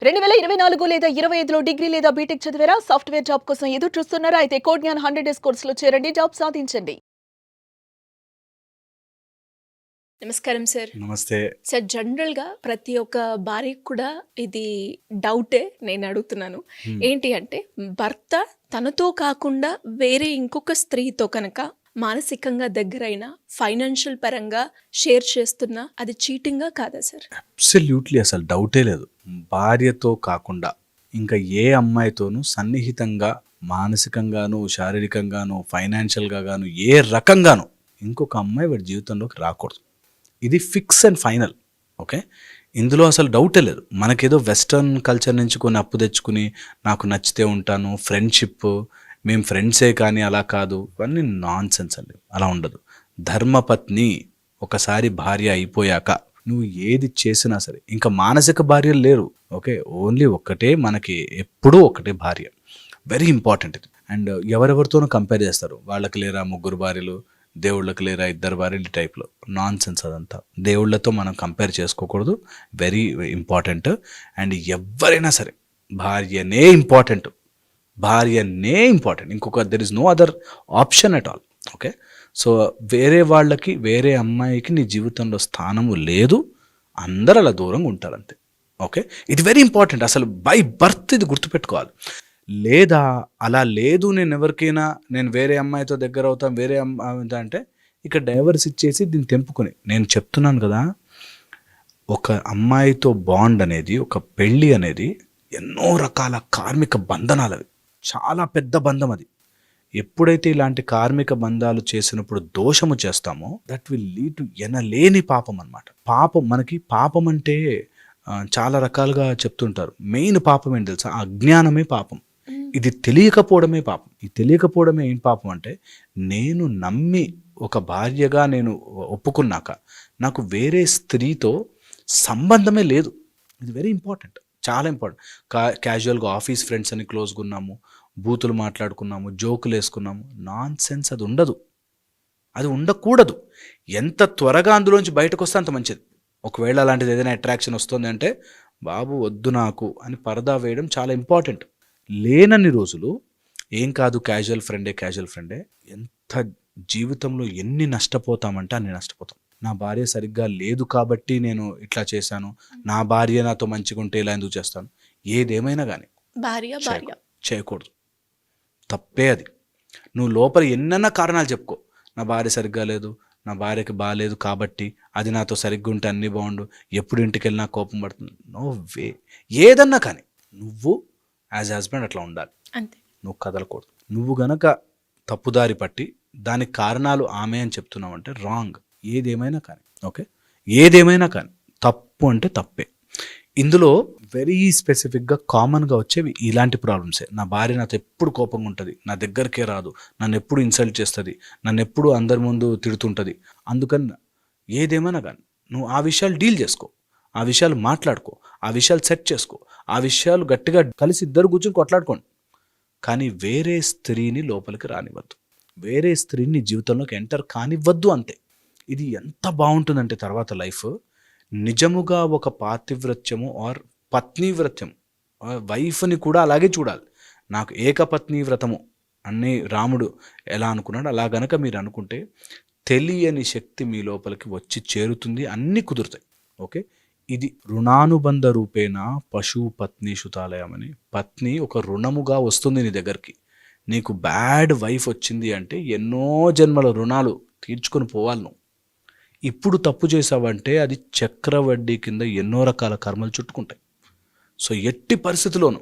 2024 లేదా 25లో డిగ్రీ లేదా బీటెక్ చదివారా? సాఫ్ట్‌వేర్ జాబ్ కోసం ఎదురు చూస్తున్నారా? అయితే కోడ్ జ్ఞాన్ 100 డేస్ కోర్సులో చేరండి. జాబ్ సాధించండి. నమస్కారం సార్. నమస్తే. సార్ జనరల్‌గా ప్రతి ఒక్క భార్యకి కూడా ఇది డౌటే నేను అడుగుతున్నాను. ఏంటి అంటే భర్త తనతో కాకుండా వేరే ఇంకొక స్త్రీతో కనుక మానసికంగా దగ్గరైన ఫైనాన్షియల్ పరంగా షేర్ చేస్తున్నా అది చీటింగా కాదా సార్? అబ్సల్యూట్లీ అసలు డౌటే లేదు. భార్యతో కాకుండా ఇంకా ఏ అమ్మాయితోనూ సన్నిహితంగా మానసికంగాను, శారీరకంగాను, ఫైనాన్షియల్గా గాను ఏ రకంగాను ఇంకొక అమ్మాయి వాడి జీవితంలోకి రాకూడదు. ఇది ఫిక్స్ అండ్ ఫైనల్. ఓకే, ఇందులో అసలు డౌటే లేదు. మనకేదో వెస్టర్న్ కల్చర్ నుంచి కొన్ని అప్పు తెచ్చుకుని నాకు నచ్చితే ఉంటాను, ఫ్రెండ్షిప్, మేము ఫ్రెండ్సే కానీ అలా కాదు, ఇవన్నీ నాన్ సెన్స్ అండి. అలా ఉండదు. ధర్మపత్ని ఒకసారి భార్య అయిపోయాక నువ్వు ఏది చేసినా సరే ఇంకా మానసిక భార్యలు లేరు. ఓకే, ఓన్లీ ఒక్కటే, మనకి ఎప్పుడూ ఒకటే భార్య. వెరీ ఇంపార్టెంట్ ఇది. అండ్ ఎవరెవరితోనూ కంపేర్ చేస్తారు, వాళ్ళకి లేరా 3 భార్యలు, దేవుళ్ళకి లేరా 2 భార్యలు టైప్లో. నాన్ సెన్స్ అదంతా. దేవుళ్ళతో మనం కంపేర్ చేసుకోకూడదు. Very important. అండ్ ఎవరైనా సరే భార్యనే ఇంపార్టెంట్, భార్యనే ఇంపార్టెంట్. ఇంకొక there is no other option at all. Okay, so వేరే వాళ్ళకి, వేరే అమ్మాయికి నీ జీవితంలో స్థానము లేదు. అందరూ అలా దూరంగా ఉంటారంతే. ఓకే, ఇది వెరీ ఇంపార్టెంట్. అసలు బై బర్త్ ఇది గుర్తుపెట్టుకోవాలి. లేదా అలా లేదు, నేను వేరే అమ్మాయితో దగ్గర అవుతాను, వేరే అమ్మాయి అంటే ఇక డైవర్స్ ఇచ్చేసి దీన్ని తెంపుకొని, నేను చెప్తున్నాను కదా, ఒక అమ్మాయితో బాండ్ అనేది, ఒక పెళ్ళి అనేది ఎన్నో రకాల కార్మిక బంధనాలు. అవి చాలా పెద్ద బంధం. అది ఎప్పుడైతే ఇలాంటి కార్మిక బంధాలు చేసినప్పుడు దోషము చేస్తామో దట్ విల్ లీడ్ టు ఎనలేని పాపం అన్నమాట. పాపం, మనకి పాపం అంటే చాలా రకాలుగా చెప్తుంటారు. మెయిన్ పాపం ఏంటి తెలుసా? అజ్ఞానమే పాపం. ఇది తెలియకపోవడమే పాపం. ఈ తెలియకపోవడమే ఏం పాపం అంటే, నేను నమ్మి ఒక భార్యగా నేను ఒప్పుకున్నాక నాకు వేరే స్త్రీతో సంబంధమే లేదు. ఇది వెరీ ఇంపార్టెంట్, చాలా ఇంపార్టెంట్. క్యాజువల్గా ఆఫీస్ ఫ్రెండ్స్ అని క్లోజ్గా ఉన్నాము, బూతులు మాట్లాడుకున్నాము, జోకులు వేసుకున్నాము, నాన్ సెన్స్. అది ఉండదు, అది ఉండకూడదు. ఎంత త్వరగా అందులోంచి బయటకు వస్తే అంత మంచిది. ఒకవేళ అలాంటిది ఏదైనా అట్రాక్షన్ వస్తుంది అంటే, బాబు వద్దు నాకు అని పరదా వేయడం చాలా ఇంపార్టెంట్. లేనన్ని రోజులు ఏం కాదు, క్యాజువల్ ఫ్రెండే. ఎంత జీవితంలో ఎన్ని నష్టపోతామంటే అన్ని నష్టపోతాం. నా భార్య సరిగ్గా లేదు కాబట్టి నేను ఇట్లా చేశాను, నా భార్య నాతో మంచిగా ఉంటే ఇలా ఎందుకు చేస్తాను, ఏదేమైనా కానీ భార్య చేయకూడదు. తప్పే అది. నువ్వు లోపల ఎన్నన్నా కారణాలు చెప్పుకో, నా భార్య సరిగ్గా లేదు, నా భార్యకి బాగాలేదు కాబట్టి అది నాతో సరిగ్గా ఉంటే అన్నీ బాగుండు, ఎప్పుడు ఇంటికి వెళ్ళినా కోపం పడుతుంది. No way. ఏదన్నా కానీ నువ్వు యాజ్ హస్బెండ్ అట్లా ఉండాలి అంతే. నువ్వు కదలకూడదు. నువ్వు గనక తప్పుదారి పట్టి దానికి కారణాలు ఆమె అని చెప్తున్నావు అంటే రాంగ్. ఏదేమైనా కానీ, ఓకే, ఏదేమైనా కానీ తప్పు అంటే తప్పే. ఇందులో వెరీ స్పెసిఫిక్గా కామన్గా వచ్చేవి ఇలాంటి ప్రాబ్లమ్సే. నా భార్య నాతో ఎప్పుడు కోపంగా ఉంటుంది, నా దగ్గరికే రాదు, నన్ను ఎప్పుడు ఇన్సల్ట్ చేస్తుంది, నన్ను ఎప్పుడు అందరి ముందు తిడుతుంటుంది. అందుకని ఏదేమైనా కానీ నువ్వు ఆ విషయాలు డీల్ చేసుకో, ఆ విషయాలు మాట్లాడుకో, ఆ విషయాలు సెట్ చేసుకో, ఆ విషయాలు గట్టిగా కలిసి ఇద్దరు కూర్చొని కొట్లాడుకోండి. కానీ వేరే స్త్రీని లోపలికి రానివ్వద్దు, వేరే స్త్రీని జీవితంలోకి ఎంటర్ కానివ్వద్దు, అంతే. ఇది ఎంత బాగుంటుందంటే తర్వాత లైఫ్ నిజముగా ఒక పాతివ్రత్యము ఆర్ పత్నీవ్రత్యం, వైఫ్ని కూడా అలాగే చూడాలి. నాకు ఏకపత్ని వ్రతము అన్నీ రాముడు ఎలా అనుకున్నాడు, అలా గనక మీరు అనుకుంటే తెలియని శక్తి మీ లోపలికి వచ్చి చేరుతుంది, అన్నీ కుదురుతాయి. ఓకే, ఇది రుణానుబంధ రూపేణ పశు పత్ని శుతాలయం అని. పత్ని ఒక రుణముగా వస్తుంది నీ దగ్గరికి. నీకు బ్యాడ్ వైఫ్ వచ్చింది అంటే ఎన్నో జన్మల రుణాలు తీర్చుకొని పోవాలి నువ్వు. ఇప్పుడు తప్పు చేసావంటే అది చక్రవడ్డీ కింద ఎన్నో రకాల కర్మలు చుట్టుకుంటాయి. సో ఎట్టి పరిస్థితిలోనూ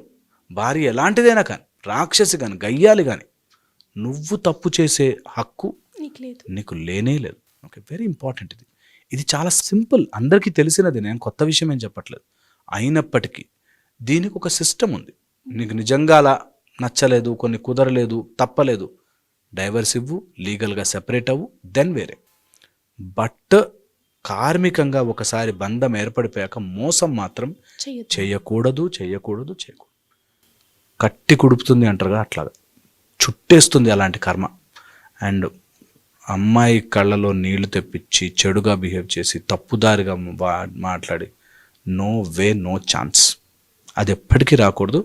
భార్య ఎలాంటిదైనా కానీ, రాక్షసి కానీ, గయ్యాలి కానీ, నువ్వు తప్పు చేసే హక్కు నీకు లేనే లేదు. Okay, very important. ఇది చాలా సింపుల్, అందరికీ తెలిసినది, నేను కొత్త విషయం ఏం చెప్పట్లేదు. అయినప్పటికీ దీనికి ఒక సిస్టమ్ ఉంది. నీకు నిజంగా అలా నచ్చలేదు, కొన్ని కుదరలేదు, తప్పలేదు, డైవర్స్ ఇవ్వు, లీగల్గా సెపరేట్ అవ్వు, దెన్ వేరే. బట్ కార్మికంగా ఒకసారి బంధం ఏర్పడిపోయాక మోసం మాత్రం చేయకూడదు. కట్టి కుడుపుతుంది అంటారుగా, అట్లాగా చుట్టేస్తుంది అలాంటి కర్మ. అండ్ అమ్మాయి కళ్ళలో నీళ్లు తెప్పించి చెడుగా బిహేవ్ చేసి తప్పుదారిగా మాట్లాడి నో వే, నో ఛాన్స్. అది ఎప్పటికీ రాకూడదు,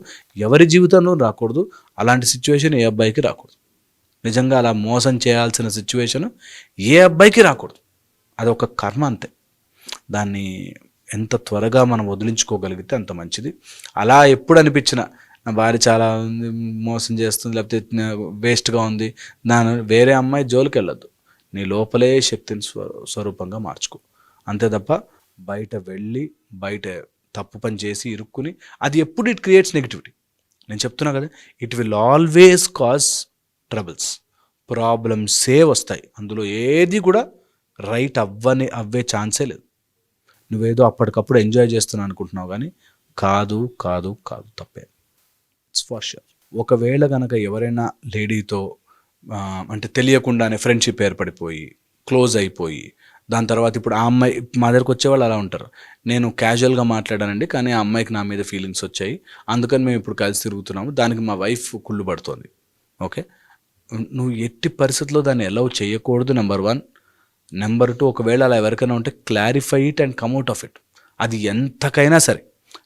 ఎవరి జీవితంలో రాకూడదు. అలాంటి సిచ్యువేషన్ ఏ అబ్బాయికి రాకూడదు. నిజంగా అలా మోసం చేయాల్సిన సిచ్యువేషన్ ఏ అబ్బాయికి రాకూడదు. అదొక కర్మ అంతే. దాన్ని ఎంత త్వరగా మనం వదిలించుకోగలిగితే అంత మంచిది. అలా ఎప్పుడు అనిపించినా నా భార్య చాలా మోసం చేస్తుంది, లేకపోతే వేస్ట్గా ఉంది, దాని వేరే అమ్మాయి జోలికి వెళ్ళొద్దు. నీ లోపలే శక్తిని స్వరూపంగా మార్చుకో. అంతే తప్ప బయట వెళ్ళి బయట తప్పు పని చేసి ఇరుక్కుని అది ఎప్పుడు ఇట్ క్రియేట్స్ నెగిటివిటీ. నేను చెప్తున్నా కదా, it will always cause troubles, ప్రాబ్లమ్సే వస్తాయి. అందులో ఏది కూడా రైట్ అవ్వే ఛాన్సే లేదు. నువ్వేదో అప్పటికప్పుడు ఎంజాయ్ చేస్తున్నావు అనుకుంటున్నావు, కానీ కాదు కాదు కాదు, తప్పే. It's for sure. ఒకవేళ కనుక ఎవరైనా లేడీతో అంటే తెలియకుండానే ఫ్రెండ్షిప్ ఏర్పడిపోయి క్లోజ్ అయిపోయి దాని తర్వాత ఇప్పుడు ఆ అమ్మాయి మా దగ్గరకు వచ్చేవాళ్ళు అలా ఉంటారు. నేను క్యాజువల్గా మాట్లాడానండి, కానీ ఆ అమ్మాయికి నా మీద ఫీలింగ్స్ వచ్చాయి, అందుకని మేము ఇప్పుడు కలిసి తిరుగుతున్నాము, దానికి మా వైఫ్ కుళ్ళు పడుతోంది. ఓకే, నువ్వు ఎట్టి పరిస్థితుల్లో దాన్ని అలౌ చేయకూడదు, నెంబర్ 1. నెంబర్ 2, ఒకవేళ అలా ఎవరికైనా ఉంటే clarify it and come out of it. అది ఎంతకైనా సరే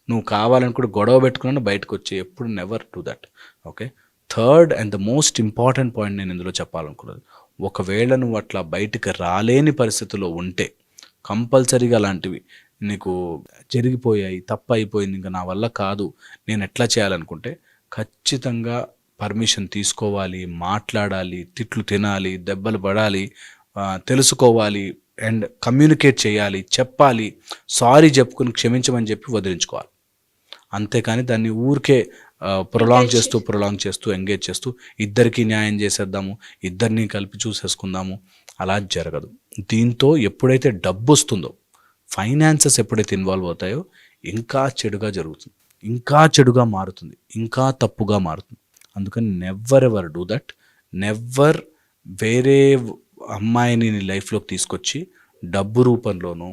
నువ్వు కావాలనుకుంటే గొడవ పెట్టుకున్నా బయటకు వచ్చి, ఎప్పుడు never do that. Okay, third and the most important point నేను ఇందులో చెప్పాలనుకున్నది, ఒకవేళ నువ్వు అట్లా బయటకు రాలేని పరిస్థితిలో ఉంటే కంపల్సరీగా అలాంటివి నీకు జరిగిపోయాయి, తప్పు అయిపోయింది, ఇంకా నా వల్ల కాదు, నేను ఎట్లా చేయాలనుకుంటే ఖచ్చితంగా పర్మిషన్ తీసుకోవాలి, మాట్లాడాలి, తిట్లు తినాలి, దెబ్బలు పడాలి, తెలుసుకోవాలి అండ్ కమ్యూనికేట్ చేయాలి, చెప్పాలి, సారీ చెప్పుకుని క్షమించమని చెప్పి వదిలించుకోవాలి. అంతేకాని దాన్ని ఊరికే ప్రొలాంగ్ చేస్తూ ఎంగేజ్ చేస్తూ ఇద్దరికీ న్యాయం చేసేద్దాము, ఇద్దరిని కలిపి చూసేసుకుందాము, అలా జరగదు. దీంతో ఎప్పుడైతే డబ్బు వస్తుందో, ఫైనాన్సెస్ ఎప్పుడైతే ఇన్వాల్వ్ అవుతాయో ఇంకా చెడుగా జరుగుతుంది, ఇంకా చెడుగా మారుతుంది, ఇంకా తప్పుగా మారుతుంది. అందుకని never ever do that. Never వేరే అమ్మాయిని నీ లైఫ్లోకి తీసుకొచ్చి డబ్బు రూపంలోనూ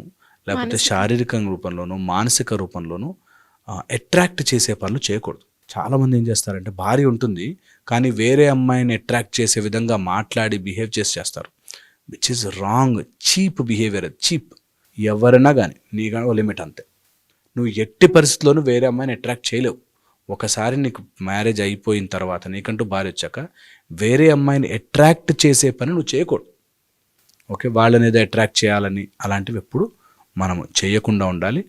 లేకపోతే శారీరక రూపంలోనూ మానసిక రూపంలోనూ అట్రాక్ట్ చేసే పనులు చేయకూడదు. చాలామంది ఏం చేస్తారంటే భార్య ఉంటుంది కానీ వేరే అమ్మాయిని అట్రాక్ట్ చేసే విధంగా మాట్లాడి బిహేవ్ చేస్తారు, which is wrong. Cheap behaviour, అది చీప్. ఎవరైనా కానీ నీ కానీ ఓ లిమిట్ అంతే. నువ్వు ఎట్టి పరిస్థితుల్లోనూ వేరే అమ్మాయిని అట్రాక్ట్ చేయలేవు. ఒకసారి నీకు మ్యారేజ్ అయిపోయిన తర్వాత, నీకంటూ భార్య వచ్చాక వేరే అమ్మాయిని అట్రాక్ట్ చేసే పని నువ్వు చేయకూడదు. ఓకే, వాళ్ళని ఏదో అట్రాక్ట్ చేయాలని అలాంటివి ఎప్పుడు మనం చేయకుండా ఉండాలి.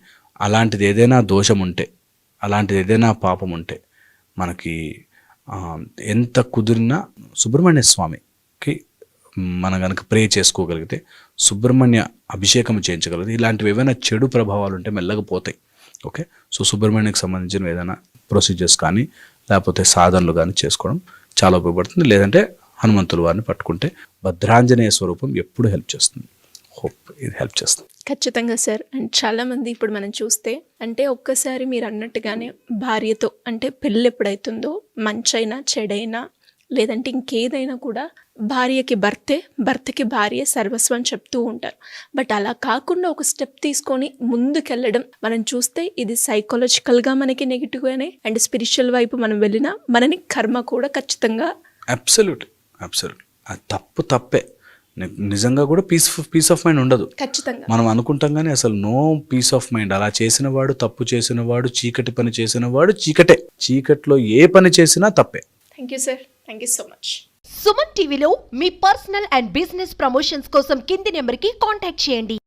అలాంటిది ఏదైనా దోషం ఉంటే, అలాంటిది ఏదైనా పాపం ఉంటే మనకి ఎంత కుదిరినా సుబ్రహ్మణ్య స్వామికి మనం కనుక ప్రే చేసుకోగలిగితే, సుబ్రహ్మణ్య అభిషేకం చేయించగలిగితే ఇలాంటివి ఏవైనా చెడు ప్రభావాలు ఉంటే మెల్లగా పోతాయి. ఓకే, సో సుబ్రహ్మణ్యకి సంబంధించిన ఏదైనా ప్రొసీజర్స్ కానీ లేకపోతే సాధనలు కానీ చేసుకోవడం చాలా ఉపయోగపడుతుంది. లేదంటే హనుమంతుల వారిని పట్టుకుంటే భద్రాంజనేయ స్వరూపం ఎప్పుడు హెల్ప్ చేస్తుంది. హోప్ ఇది హెల్ప్ చేస్తుంది. ఖచ్చితంగా సార్. అండ్ చాలామంది ఇప్పుడు మనం చూస్తే అంటే ఒక్కసారి మీరు అన్నట్టుగానే భార్యతో అంటే పెళ్ళి ఎప్పుడైతుందో మంచైనా చెడైనా లేదంటే ఇంకేదైనా కూడా భార్యకి భర్తే, భర్తకి భార్య సర్వస్వం చెప్తూ ఉంటారు. బట్ అలా కాకుండా ఒక స్టెప్ తీసుకొని ముందుకెళ్ళడం మనం చూస్తే ఇది సైకలాజికల్గా మనకి నెగిటివ్గానే అండ్ స్పిరిచువల్ వైపు మనం వెళ్ళినా మనని కర్మ కూడా ఖచ్చితంగా అబ్సల్యూట్ అది తప్పే. నిజంగా కూడా పీస్ ఆఫ్ మైండ్ ఉండదు. ఖచ్చితంగా మనం అనుకుంటాం కానీ అసలు నో పీస్ ఆఫ్ మైండ్. అలా చేసిన వాడు, తప్పు చేసిన వాడు, చీకటి పని చేసిన వాడు చీకటే. చీకట్లో ఏ పని చేసినా తప్పే. Thank you sir, thank you so much. Suman టీవీలో మీ పర్సనల్ అండ్ బిజినెస్ ప్రమోషన్స్ కోసం కింది నెంబర్కి కాంటాక్ట్ చేయండి.